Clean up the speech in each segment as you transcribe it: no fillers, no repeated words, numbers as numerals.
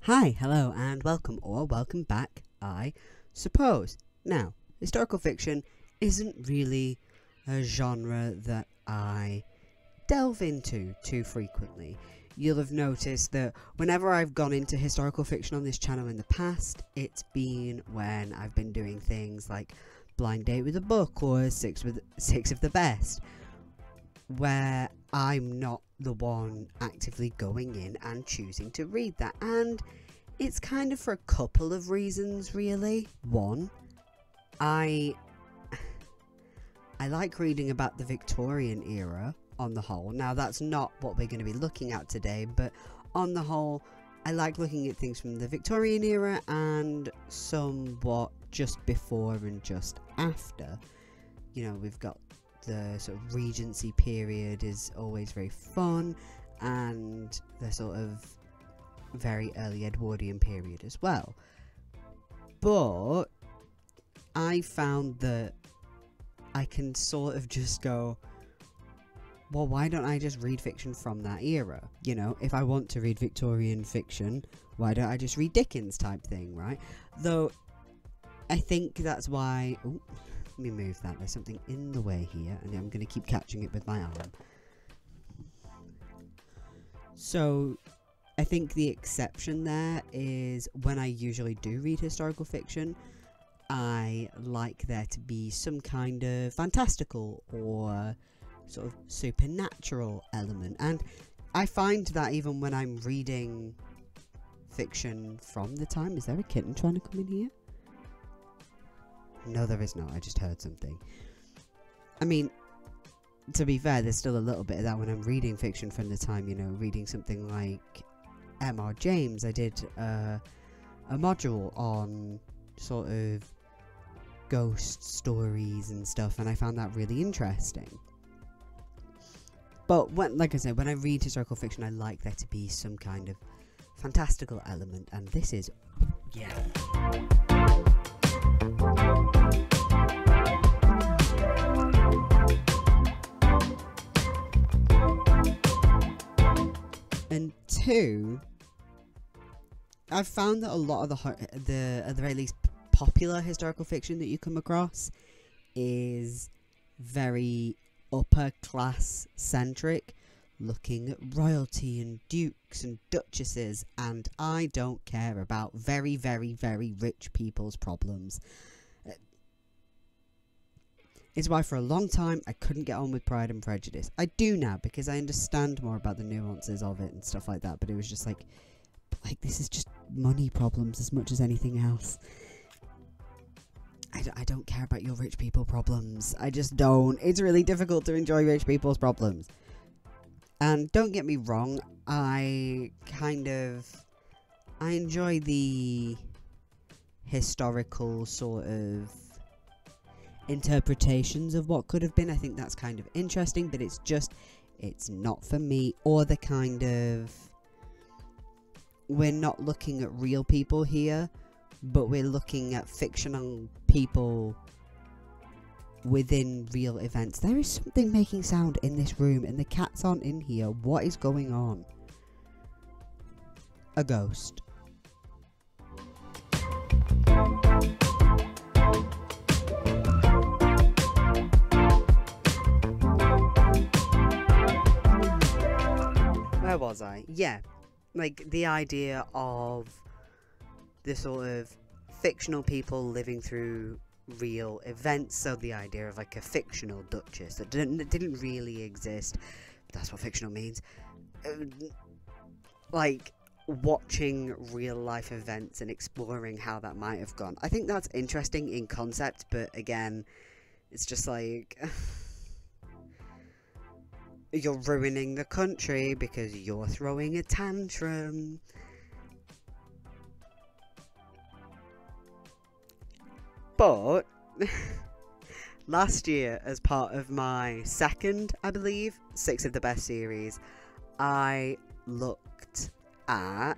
Hi, hello, and welcome, or welcome back, I suppose. Now, historical fiction isn't really a genre that I delve into too frequently. You'll have noticed that whenever I've gone into historical fiction on this channel in the past, it's been when I've been doing things like Blind Date with a Book or Six of the Best, where I'm not the one actively going in and choosing to read that. And it's kind of for a couple of reasons, really. One, I like reading about the Victorian era on the whole. Now, that's not what we're going to be looking at today, but on the whole, I like looking at things from the Victorian era and somewhat just before and just after. You know, we've got the sort of Regency period is always very fun, and the sort of very early Edwardian period as well. But I found that I can sort of just go, well, why don't I just read fiction from that era? You know, if I want to read Victorian fiction, why don't I just read Dickens type thing, right? Though, I think that's why... Ooh, let me move that. There's something in the way here, and I'm going to keep catching it with my arm. So, I think the exception there is when I usually do read historical fiction, I like there to be some kind of fantastical or sort of supernatural element. And I find that even when I'm reading fiction from the time... Is there a kitten trying to come in here? No, there is not. I just heard something. I mean, to be fair, there's still a little bit of that when I'm reading fiction from the time, you know, reading something like M.R. James. I did a module on sort of ghost stories and stuff, and I found that really interesting. But, like I said, when I read historical fiction, I like there to be some kind of fantastical element, and this is... yeah. And two, I've found that a lot of the at the very least popular historical fiction that you come across is very upper class centric, looking at royalty and dukes and duchesses, and I don't care about very, very, very rich people's problems. It's why for a long time I couldn't get on with Pride and Prejudice. I do now because I understand more about the nuances of it and stuff like that, but it was just like this is just money problems as much as anything else. I don't care about your rich people problems. I just don't. It's really difficult to enjoy rich people's problems. And don't get me wrong, I enjoy the historical sort of interpretations of what could have been. I think that's kind of interesting, but it's not for me, or the kind of... We're not looking at real people here, but we're looking at fictional people within real events. There is something making sound in this room, and the cats aren't in here. What is going on? A ghost. Where was I? Yeah, like the idea of the sort of fictional people living through real events. So the idea of like a fictional duchess that didn't really exist. That's what fictional means. Like watching real life events and exploring how that might have gone. I think that's interesting in concept, but again, it's just like... You're ruining the country because you're throwing a tantrum. But last year, as part of my second, I believe, Six of the Best series, I looked at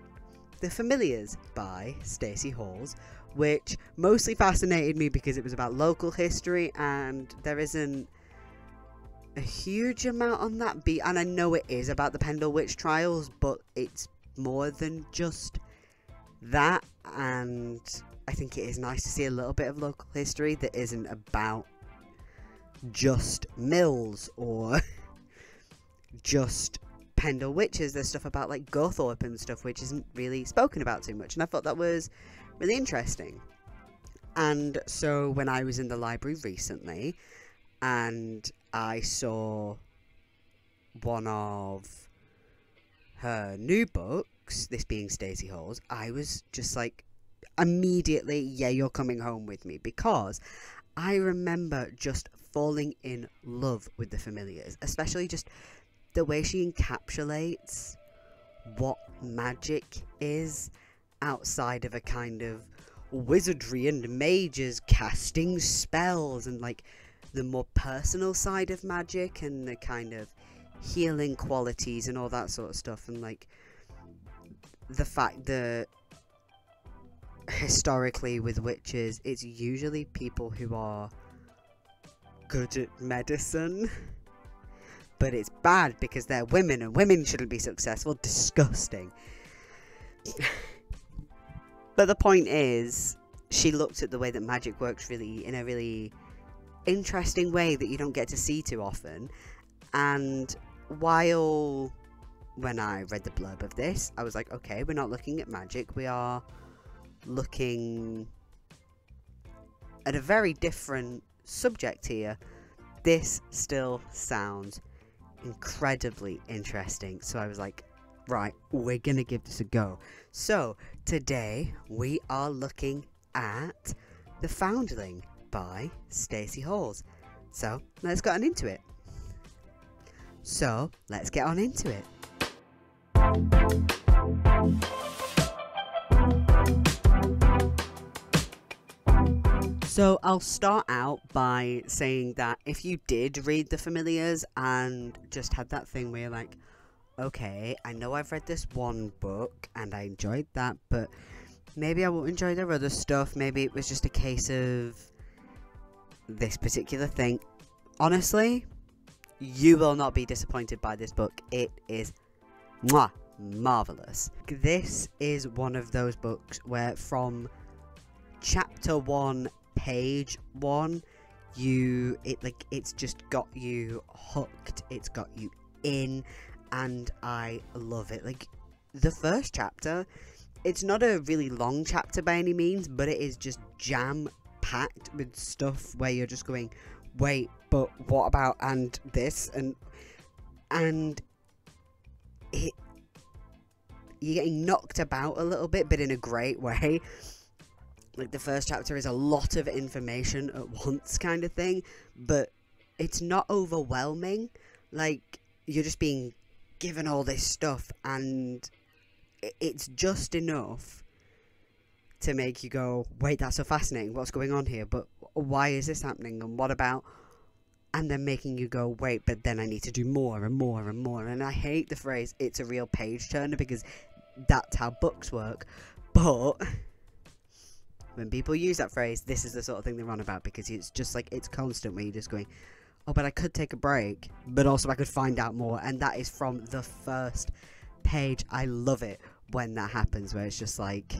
The Familiars by Stacey Halls, which mostly fascinated me because it was about local history, and there isn't a huge amount on that beat, and I know it is about the Pendle Witch trials, but it's more than just That, and I think it is nice to see a little bit of local history that isn't about just mills or just Pendle witches. There's stuff about like Gothorpe and stuff which isn't really spoken about too much, and I thought that was really interesting. And so when I was in the library recently and I saw one of her new books, this being Stacey Halls, I was just like, immediately, yeah, you're coming home with me, because I remember just falling in love with the familiars, especially just the way she encapsulates what magic is outside of a kind of wizardry and mages casting spells, and like the more personal side of magic and the kind of healing qualities and all that sort of stuff, and like the fact that historically with witches it's usually people who are good at medicine, but it's bad because they're women and women shouldn't be successful. Disgusting. But the point is, she looked at the way that magic works really in a really interesting way that you don't get to see too often. And while when I read the blurb of this, I was like, okay, we're not looking at magic, we are looking at a very different subject here. This still sounds incredibly interesting, so I was like, right, we're gonna give this a go. So today we are looking at The Foundling by Stacey Halls. So let's get on into it. So I'll start out by saying that if you did read The Familiars and just had that thing where you're like, okay, I know I've read this one book and I enjoyed that, but maybe I won't enjoy their other stuff, maybe it was just a case of this particular thing. Honestly, you will not be disappointed by this book. It is marvellous. This is one of those books where from chapter 1, page 1, it's just got you hooked, it's got you in, and I love it. Like, the first chapter, it's not a really long chapter by any means, but it is just jam-packed with stuff where you're just going, wait, but what about, and this, and it, you're getting knocked about a little bit, but in a great way. Like, the first chapter is a lot of information at once kind of thing, but it's not overwhelming. Like, you're just being given all this stuff, and it's just enough to make you go, wait, that's so fascinating, what's going on here, but why is this happening, and what about, and then making you go, wait, but then I need to do more and more and more. And I hate the phrase, it's a real page turner, because that's how books work, but when people use that phrase, this is the sort of thing they're on about, because it's just like, it's constant where you're just going, oh, but I could take a break, but also I could find out more, and that is from the first page. I love it when that happens, where it's just like,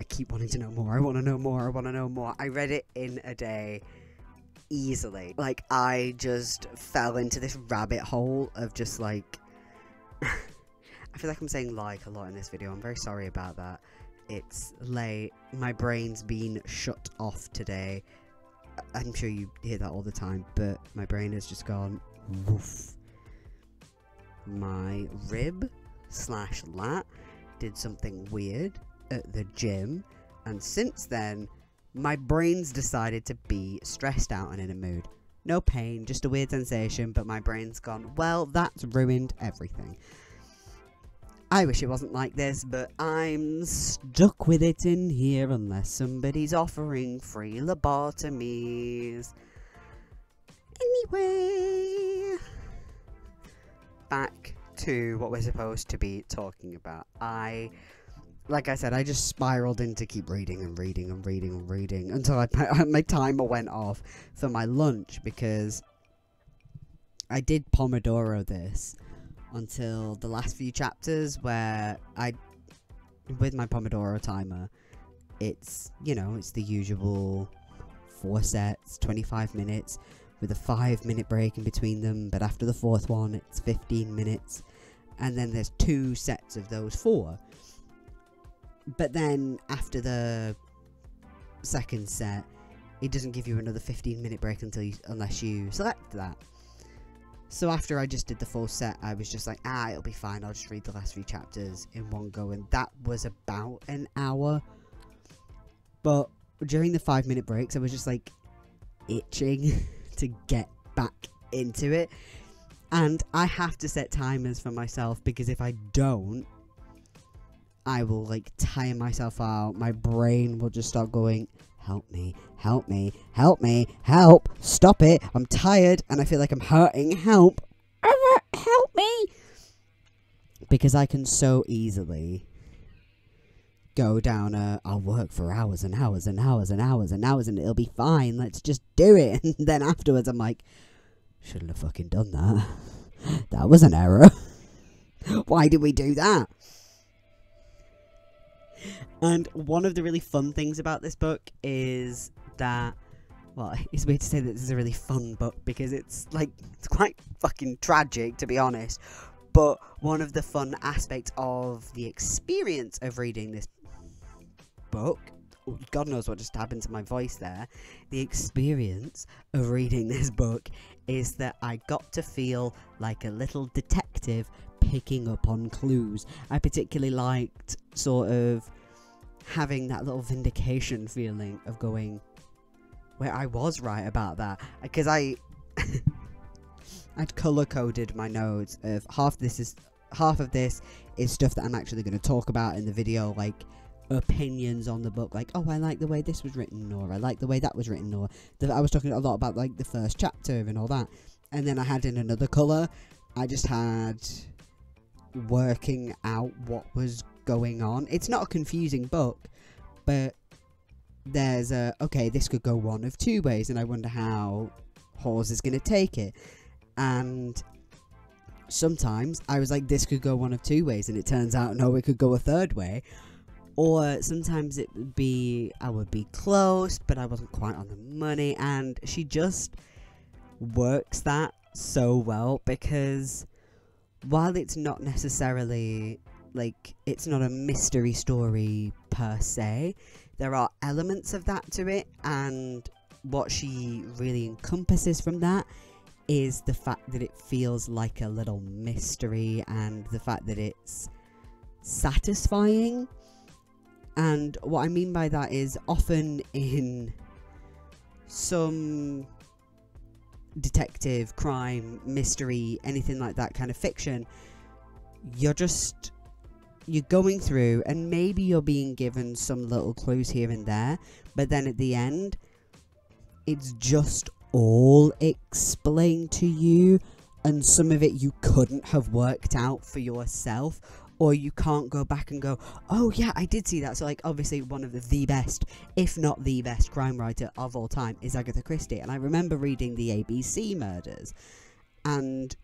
I keep wanting to know more, I want to know more, I want to know more. I read it in a day, easily. Like, I just fell into this rabbit hole of just like, I feel like I'm saying like a lot in this video, I'm very sorry about that. It's late, my brain's been shut off today. I'm sure you hear that all the time, but my brain has just gone woof. My rib/lat did something weird at the gym, and since then my brain's decided to be stressed out and in a mood. No pain, just a weird sensation, but my brain's gone, well, that's ruined everything. I wish it wasn't like this, but I'm stuck with it in here unless somebody's offering free lobotomies. Anyway, back to what we're supposed to be talking about. Like I said, I just spiraled into keep reading and reading and reading and reading until my timer went off for my lunch, because I did Pomodoro this until the last few chapters, where I with my Pomodoro timer, it's, you know, it's the usual 4 sets, 25 minutes, with a 5-minute break in between them, but after the 4th one, it's 15 minutes, and then there's 2 sets of those 4. But then, after the 2nd set, it doesn't give you another 15-minute break unless you select that. So after I just did the full set, I was just like, it'll be fine, I'll just read the last few chapters in one go, and that was about an hour. But during the 5-minute breaks, I was just like itching to get back into it. And I have to set timers for myself, because if I don't, I will like tire myself out. My brain will just start going, help me, help me, help me, help, stop it, I'm tired and I feel like I'm hurting, help me. Because I can so easily go down I'll work for hours and hours and hours and hours and hours and it'll be fine, let's just do it. And then afterwards I'm like, shouldn't have fucking done that. That was an error. Why did we do that? And one of the really fun things about this book is that, well, it's weird to say that this is a really fun book, because it's quite fucking tragic, to be honest. But one of the fun aspects of the experience of reading this book, God knows what just happened to my voice there, the experience of reading this book is that I got to feel like a little detective picking up on clues. I particularly liked sort of having that little vindication feeling of going, where I was right about that, because I'd color coded my notes of half of this is stuff that I'm actually going to talk about in the video, like opinions on the book, like, oh, I like the way this was written, or I like the way that was written, or I was talking a lot about like the first chapter and all that. And then I had in another color, I just had working out what was going on. It's not a confusing book, but there's okay, this could go one of 2 ways, and I wonder how Halls is going to take it. And sometimes I was like, this could go one of 2 ways, and it turns out no, it could go a 3rd way. Or sometimes it would be, I would be close, but I wasn't quite on the money, and she just works that so well, because while it's not necessarily, like, it's not a mystery story per se, there are elements of that to it, and what she really encompasses from that is the fact that it feels like a little mystery, and the fact that it's satisfying. And what I mean by that is, often in some detective, crime, mystery, anything like that kind of fiction, you're going through, and maybe you're being given some little clues here and there, but then at the end, it's just all explained to you, and some of it you couldn't have worked out for yourself, or you can't go back and go, oh yeah, I did see that. So like, obviously one of the best, if not the best crime writer of all time is Agatha Christie, and I remember reading the ABC murders and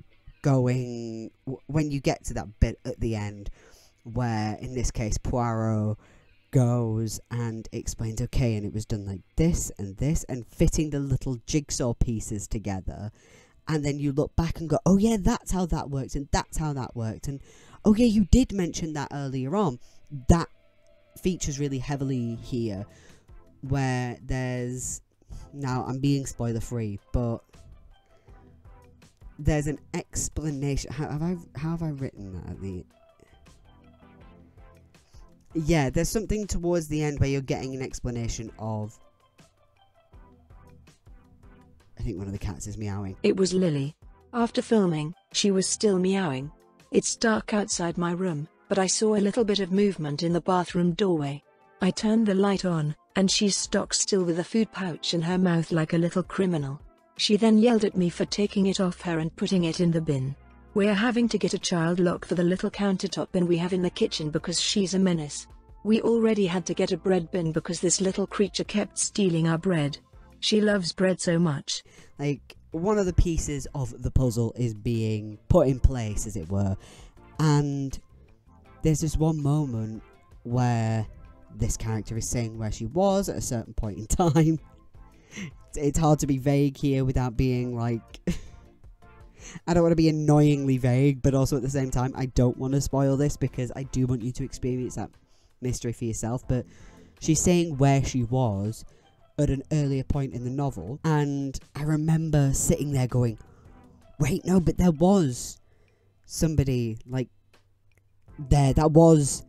going, when you get to that bit at the end where, in this case, Poirot goes and explains, okay, and it was done like this, and fitting the little jigsaw pieces together, and then you look back and go, oh yeah, that's how that works, and that's how that worked, and oh yeah, you did mention that earlier on. That features really heavily here, where there's, now I'm being spoiler free, but there's an explanation. How have I written that at the... Yeah, there's something towards the end where you're getting an explanation of... I think one of the cats is meowing. It was Lily. After filming, she was still meowing. It's dark outside my room, but I saw a little bit of movement in the bathroom doorway. I turned the light on, and she's stock still with a food pouch in her mouth like a little criminal. She then yelled at me for taking it off her and putting it in the bin. We're having to get a child lock for the little countertop bin we have in the kitchen because she's a menace. We already had to get a bread bin because this little creature kept stealing our bread. She loves bread so much. Like, one of the pieces of the puzzle is being put in place, as it were, and there's this one moment where this character is saying where she was at a certain point in time. It's hard to be vague here without being like... I don't want to be annoyingly vague, but also at the same time, I don't want to spoil this because I do want you to experience that mystery for yourself. But she's saying where she was at an earlier point in the novel, and I remember sitting there going, wait, no, but there was somebody, like, there that was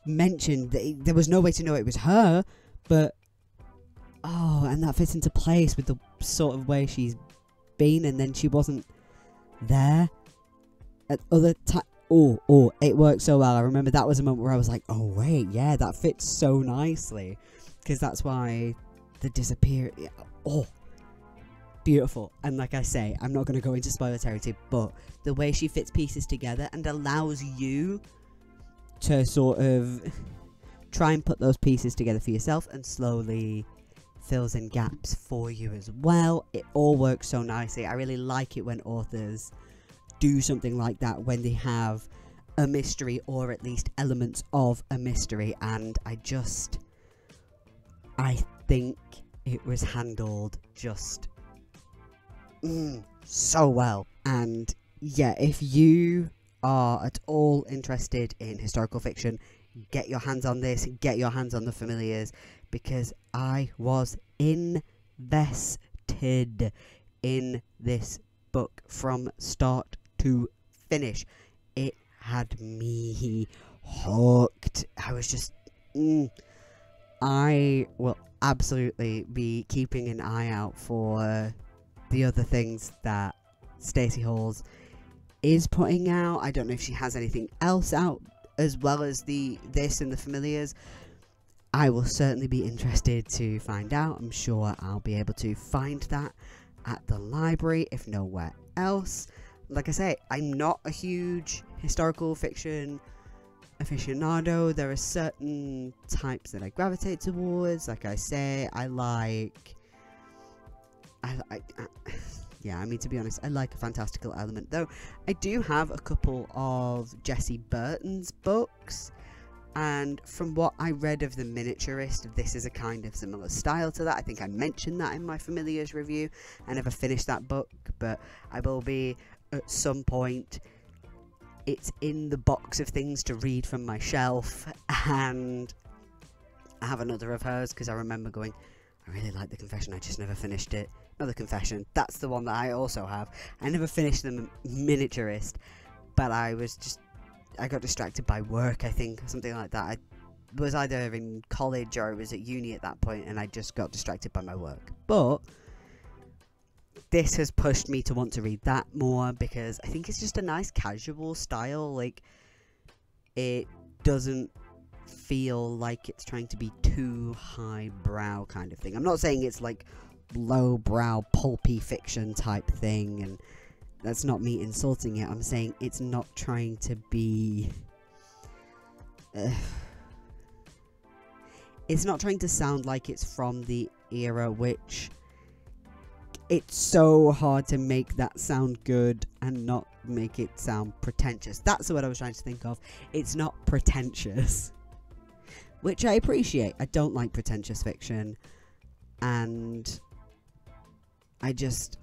mentioned. There was no way to know it was her, but, oh, and that fits into place with the sort of way she's been, and then she wasn't there at other time. Oh, it worked so well. I remember that was a moment where I was like, oh wait, yeah, that fits so nicely, because that's why the disappear. Oh, beautiful. And like I say, I'm not going to go into spoiler territory, but the way she fits pieces together and allows you to sort of try and put those pieces together for yourself, and slowly fills in gaps for you as well. It all works so nicely. I really like it when authors do something like that, when they have a mystery, or at least elements of a mystery, and I think it was handled just so well. And yeah, if you are at all interested in historical fiction, get your hands on this, get your hands on the Familiars, because I was invested in this book from start to finish. It had me hooked. I was just... I will absolutely be keeping an eye out for the other things that Stacey Halls is putting out. I don't know if she has anything else out as well as this and the Familiars. I will certainly be interested to find out. I'm sure I'll be able to find that at the library, if nowhere else. Like I say, I'm not a huge historical fiction aficionado. There are certain types that I gravitate towards. Like I say, yeah, I mean, to be honest, I like a fantastical element, though I do have a couple of Jessie Burton's books, and from what I read of The Miniaturist, this is a kind of similar style to that. I think I mentioned that in my Familiars review. I never finished that book, but I will be at some point. It's in the box of things to read from my shelf, and I have another of hers because I remember going, I really like The Confession, I just never finished it. Not The Confession, that's the one that I also have. I never finished The Miniaturist, but I got distracted by work, I think, or something like that. I was either in college or I was at uni at that point, and I just got distracted by my work. But this has pushed me to want to read that more, because I think it's just a nice casual style. Like, it doesn't feel like it's trying to be too highbrow kind of thing. I'm not saying it's like lowbrow pulpy fiction type thing, and that's not me insulting it. I'm saying it's not trying to be it's not trying to sound like it's from the era, which it's so hard to make that sound good and not make it sound pretentious. That's what I was trying to think of. It's not pretentious, which I appreciate. I don't like pretentious fiction, and I just...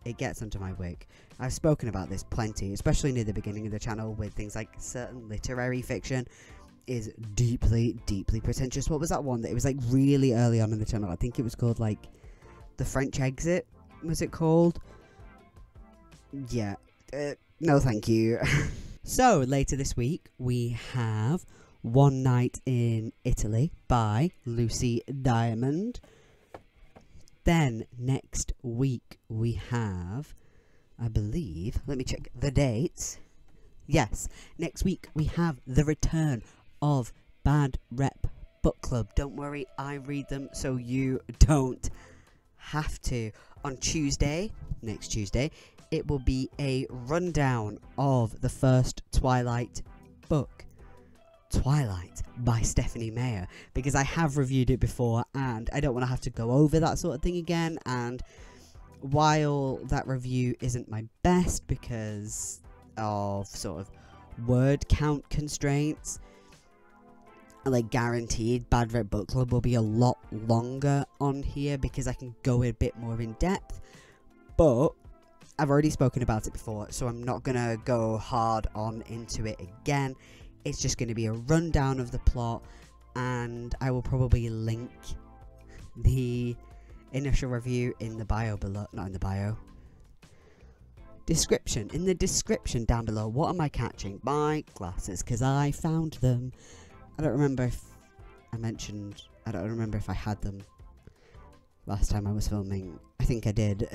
it gets under my wick. I've spoken about this plenty, especially near the beginning of the channel, with things like certain literary fiction is deeply, deeply pretentious. What was that one that it was like really early on in the channel? I think it was called like The French Exit, was it called? Yeah. No thank you. So later this week we have One Night in Italy by Lucy Diamond. Then next week we have, I believe, let me check the dates. Yes, next week we have the return of Bad Rep Book Club. Don't worry, I read them so you don't have to. On Tuesday, next Tuesday, it will be a rundown of the first Twilight book, Twilight by Stephanie Meyer, because I have reviewed it before and I don't want to have to go over that sort of thing again. And while that review isn't my best because of sort of word count constraints, like guaranteed Bad Rep Book Club will be a lot longer on here because I can go a bit more in depth, but I've already spoken about it before, so I'm not gonna go hard on into it again. It's just gonna be a rundown of the plot, and I will probably link the initial review in the bio below, not in the bio, description, in the description down below. What am I catching? My glasses, because I found them. I don't remember if I mentioned, I don't remember if I had them last time I was filming. I think I did,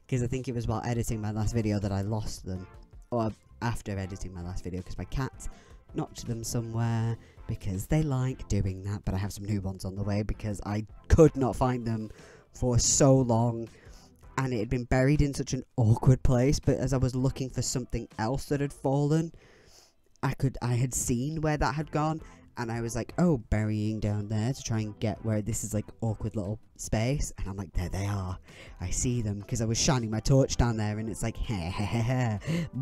because I think it was while editing my last video that I lost them, or after editing my last video, because my cat knocked them somewhere, because they like doing that. But I have some new ones on the way, because I could not find them for so long, and it had been buried in such an awkward place. But as I was looking for something else that had fallen, I had seen where that had gone, and I was like, oh, burying down there to try and get where this is like awkward little space, and I'm like, there they are, I see them, because I was shining my torch down there, and it's like,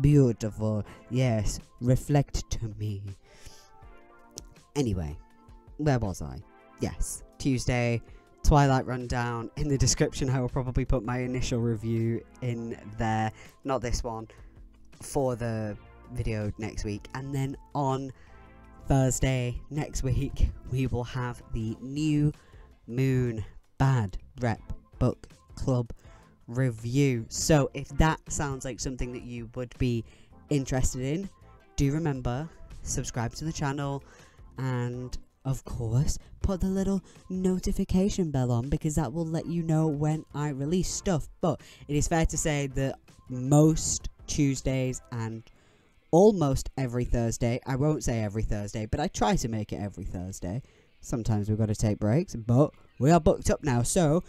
beautiful, yes, reflect to me. Anyway, where was I? Yes, Tuesday, Twilight rundown. In the description I will probably put my initial review in there, not this one, for the video next week. And then on Thursday next week we will have the New Moon Bad Rep Book Club review. So if that sounds like something that you would be interested in, do remember, subscribe to the channel, and of course put the little notification bell on, because that will let you know when I release stuff. But it is fair to say that most Tuesdays and almost every Thursday, I won't say every Thursday, but I try to make it every Thursday. Sometimes we've got to take breaks, but we are booked up now. So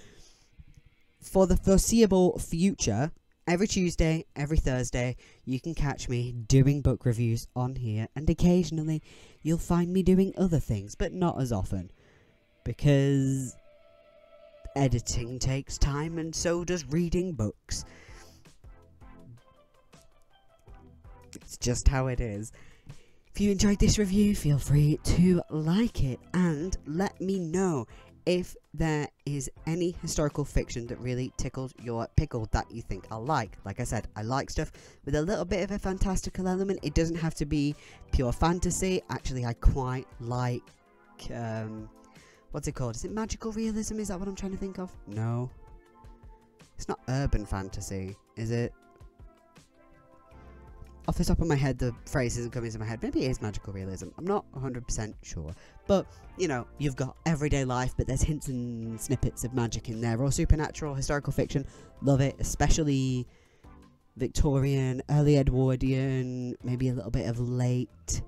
for the foreseeable future, every Tuesday, every Thursday, you can catch me doing book reviews on here, and occasionally you'll find me doing other things, but not as often, because editing takes time, and so does reading books. It's just how it is. If you enjoyed this review, feel free to like it, and let me know if there is any historical fiction that really tickled your pickle that you think I'll like. Like I said, I like stuff with a little bit of a fantastical element. It doesn't have to be pure fantasy. Actually, I quite like, what's it called? Is it magical realism? Is that what I'm trying to think of? No. It's not urban fantasy, is it? Off the top of my head, the phrase isn't coming to my head. Maybe it is magical realism. I'm not 100% sure. But, you know, you've got everyday life, but there's hints and snippets of magic in there. Or supernatural, historical fiction. Love it. Especially Victorian, early Edwardian, maybe a little bit of late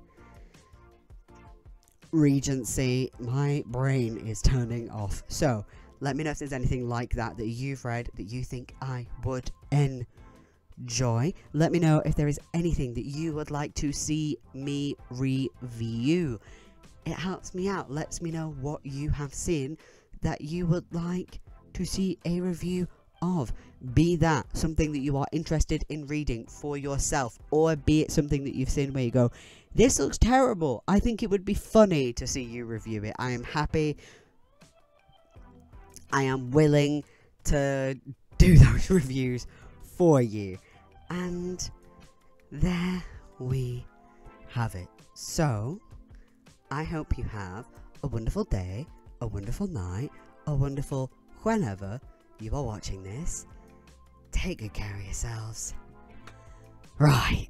Regency. My brain is turning off. So, let me know if there's anything like that that you've read that you think I would enjoy. Let me know if there is anything that you would like to see me review. It helps me out, lets me know what you have seen that you would like to see a review of. Be that something that you are interested in reading for yourself, or be it something that you've seen where you go, this looks terrible, I think it would be funny to see you review it. I am happy, I am willing to do those reviews for you. And there we have it. So I hope you have a wonderful day, a wonderful night, a wonderful whenever you are watching this. Take good care of yourselves. Right.